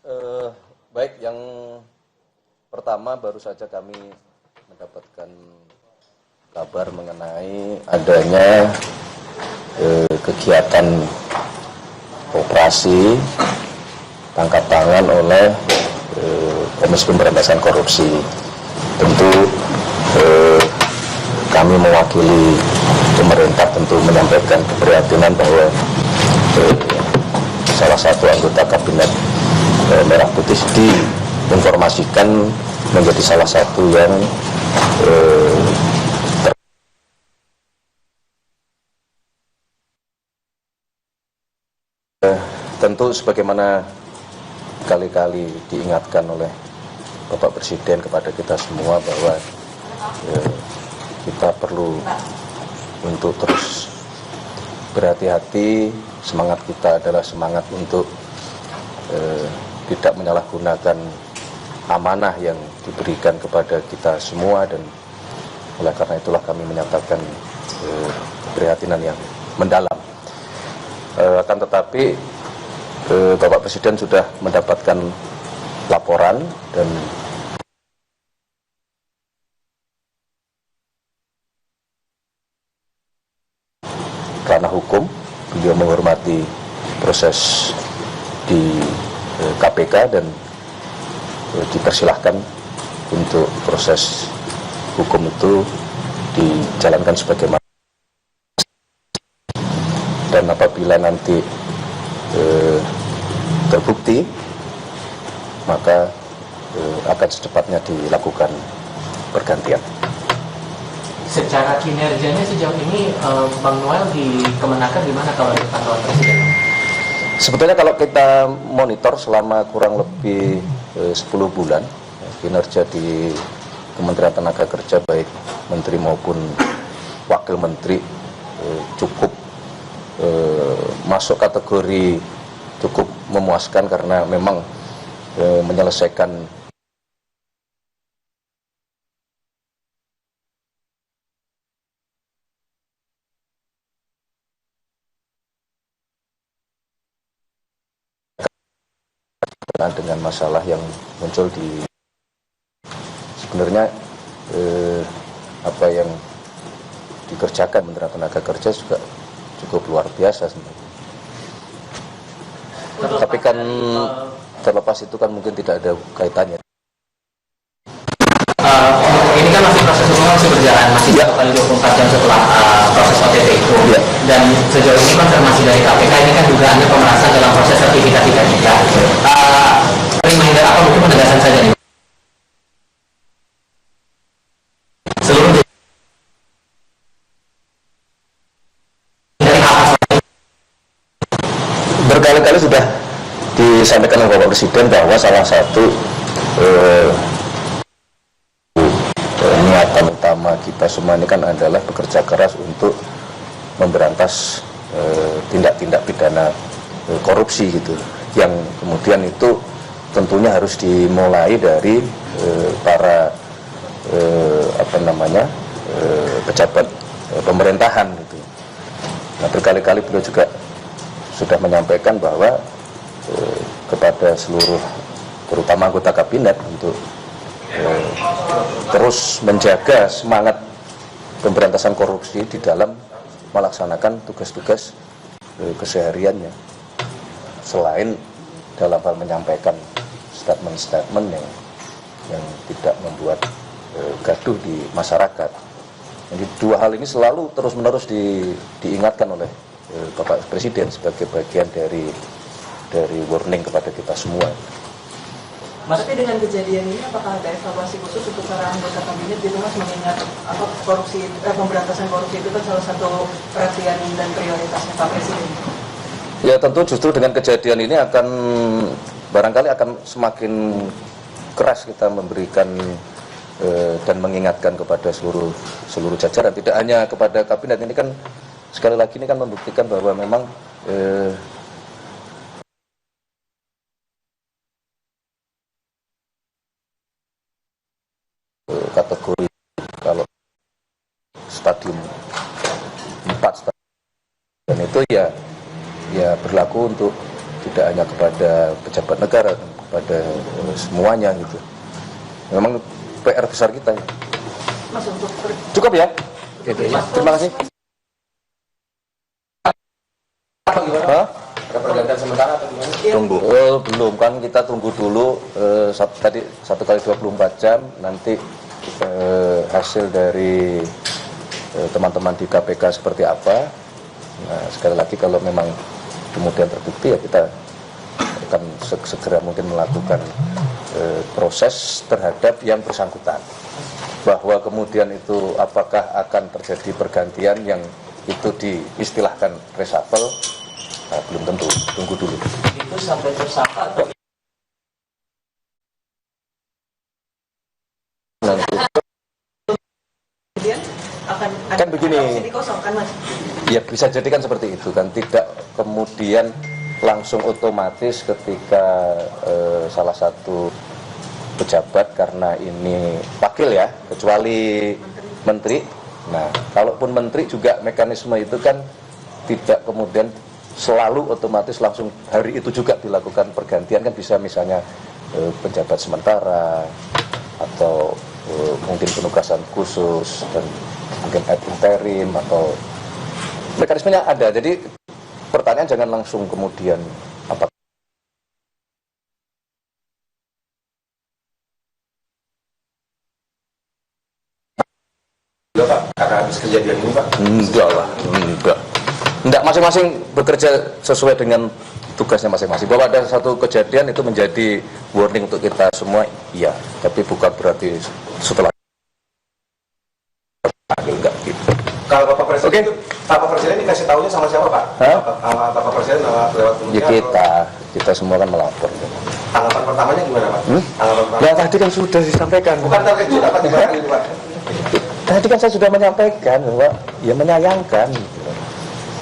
Eh, Baik, yang pertama baru saja kami mendapatkan kabar mengenai adanya kegiatan operasi tangkap tangan oleh Komisi Pemberantasan Korupsi. Tentu kami mewakili pemerintah tentu menyampaikan keprihatinan bahwa salah satu anggota kabinet Merah Putih diinformasikan menjadi salah satu yang tentu sebagaimana kali-kali diingatkan oleh Bapak Presiden kepada kita semua bahwa kita perlu untuk terus berhati-hati. Semangat kita adalah semangat untuk tidak menyalahgunakan amanah yang diberikan kepada kita semua, dan oleh karena itulah kami menyatakan keprihatinan yang mendalam. Akan tetapi Bapak Presiden sudah mendapatkan laporan dan ranah hukum, beliau menghormati proses di KPK dan dipersilahkan untuk proses hukum itu dijalankan sebagaimana, dan apabila nanti terbukti maka akan secepatnya dilakukan pergantian. Secara kinerjanya sejauh ini Bang Noel di Kemenaker gimana kalau di pantauan Presiden? Sebetulnya kalau kita monitor selama kurang lebih 10 bulan kinerja di Kementerian Tenaga Kerja baik Menteri maupun Wakil Menteri cukup masuk kategori cukup memuaskan, karena memang menyelesaikan dengan masalah yang muncul di sebenarnya apa yang dikerjakan Menteri Tenaga Kerja juga cukup luar biasa sebenarnya. Tapi kan terlepas itu kan mungkin tidak ada kaitannya. Ini kan masih proses hukum masih berjalan, masih 1 kali 24 jam setelah proses OTT itu. Ya. Dan sejauh ini konfirmasi dari KPK ini kan juga ada pemerasan dalam proses sertifikasi juga. Reminder apa mungkin penegasan saja nih? Seluruh berkali-kali sudah disampaikan oleh Bapak Presiden bahwa salah satu niatan utama kita semua ini kan adalah bekerja keras untuk memberantas tindak-tindak pidana korupsi gitu, yang kemudian itu tentunya harus dimulai dari para pejabat pemerintahan gitu. Nah, berkali-kali beliau juga sudah menyampaikan bahwa kepada seluruh terutama anggota kabinet untuk terus menjaga semangat pemberantasan korupsi di dalam melaksanakan tugas-tugas kesehariannya, selain dalam hal menyampaikan statement-statement yang tidak membuat gaduh di masyarakat. Jadi dua hal ini selalu terus-menerus diingatkan oleh Bapak Presiden sebagai bagian dari warning kepada kita semua. Mas, tapi dengan kejadian ini apakah ada evaluasi khusus untuk para anggota kabinet gitu Mas, mengingat pemberantasan korupsi itu kan salah satu perhatian dan prioritasnya Pak Presiden? Ya tentu justru dengan kejadian ini akan barangkali akan semakin keras kita memberikan dan mengingatkan kepada seluruh jajaran, tidak hanya kepada kabinet. Ini kan sekali lagi ini kan membuktikan bahwa memang kategori kalau stadium 4 dan itu ya berlaku untuk tidak hanya kepada pejabat negara, pada semuanya gitu. Memang PR besar kita. Mas, untuk Cukup ya? Terima kasih. Hah? Ada pergantian sementara atau gimana? Tunggu. Belum, kan kita tunggu dulu tadi 1 kali 24 jam nanti hasil dari teman-teman di KPK seperti apa. Nah, sekali lagi kalau memang kemudian terbukti ya kita akan segera mungkin melakukan proses terhadap yang bersangkutan. Bahwa kemudian itu apakah akan terjadi pergantian yang itu diistilahkan reshuffle, nah, belum tentu, tunggu dulu. Itu sampai tersangka atau kemudian akan Kan begini. dikosongkan, Mas? Ya bisa jadi kan seperti itu kan, tidak kemudian langsung otomatis ketika salah satu pejabat karena ini wakil ya, kecuali menteri. Nah, kalaupun menteri juga mekanisme itu kan tidak kemudian selalu otomatis langsung hari itu juga dilakukan pergantian, kan bisa misalnya penjabat sementara atau mungkin penugasan khusus dan mungkin ad interim atau mekanismenya ada. Jadi pertanyaan jangan langsung kemudian apa Pak, karena habis kejadian ini Pak? enggak lah, enggak, masing-masing bekerja sesuai dengan tugasnya masing-masing. Bahwa ada satu kejadian itu menjadi warning untuk kita semua, iya, tapi bukan berarti setelah enggak gitu. Kalau Bapak Presiden Oke. itu, Bapak Presiden dikasih tahunya sama siapa Pak? Hah? Bapak Presiden lewat Ya media kita semua kan melapor. tanggapan pertamanya gimana Pak? Tanggapan pertama. Ya tadi kan sudah disampaikan. Bukan terkejut apa gimana gitu Pak? Tadi kan saya sudah menyampaikan bahwa ya menyayangkan, gitu.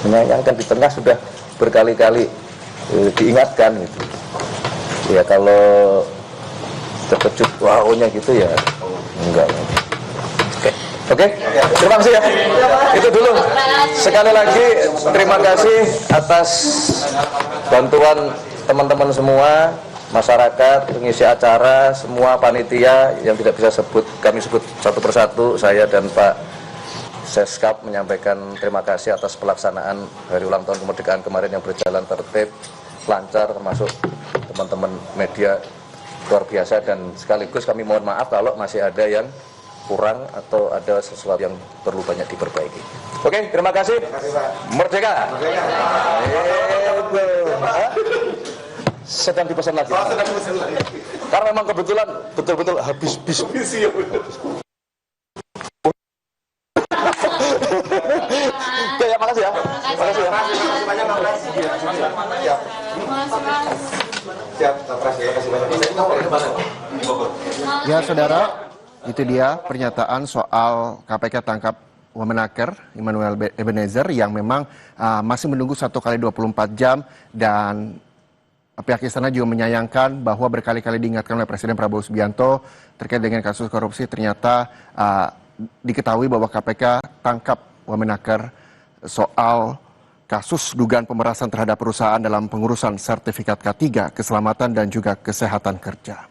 Menyayangkan di tengah sudah berkali-kali diingatkan gitu. Ya kalau terkejut wow-nya gitu ya enggak. Oke, terima kasih ya. Itu dulu. Sekali lagi terima kasih atas bantuan teman-teman semua, masyarakat, pengisi acara, semua panitia yang tidak bisa kami sebut satu persatu. Saya dan Pak Seskap menyampaikan terima kasih atas pelaksanaan Hari Ulang Tahun Kemerdekaan kemarin yang berjalan tertib, lancar, termasuk teman-teman media luar biasa, dan sekaligus kami mohon maaf kalau masih ada yang kurang atau ada sesuatu yang perlu banyak diperbaiki. Oke, terima kasih. Merdeka. Sedang dipesan lagi. Karena memang kebetulan betul-betul habis bis. Oke, ya, makasih ya. Makasih ya. Makasih banyak Pak Presiden. Siap, Pak Presiden. Terima kasih banyak. Ya saudara, itu dia pernyataan soal KPK tangkap Wamenaker Immanuel Ebenezer yang memang masih menunggu 1 kali 24 jam, dan pihak istana juga menyayangkan bahwa berkali-kali diingatkan oleh Presiden Prabowo Subianto terkait dengan kasus korupsi. Ternyata diketahui bahwa KPK tangkap Wamenaker soal kasus dugaan pemerasan terhadap perusahaan dalam pengurusan sertifikat K3, keselamatan dan juga kesehatan kerja.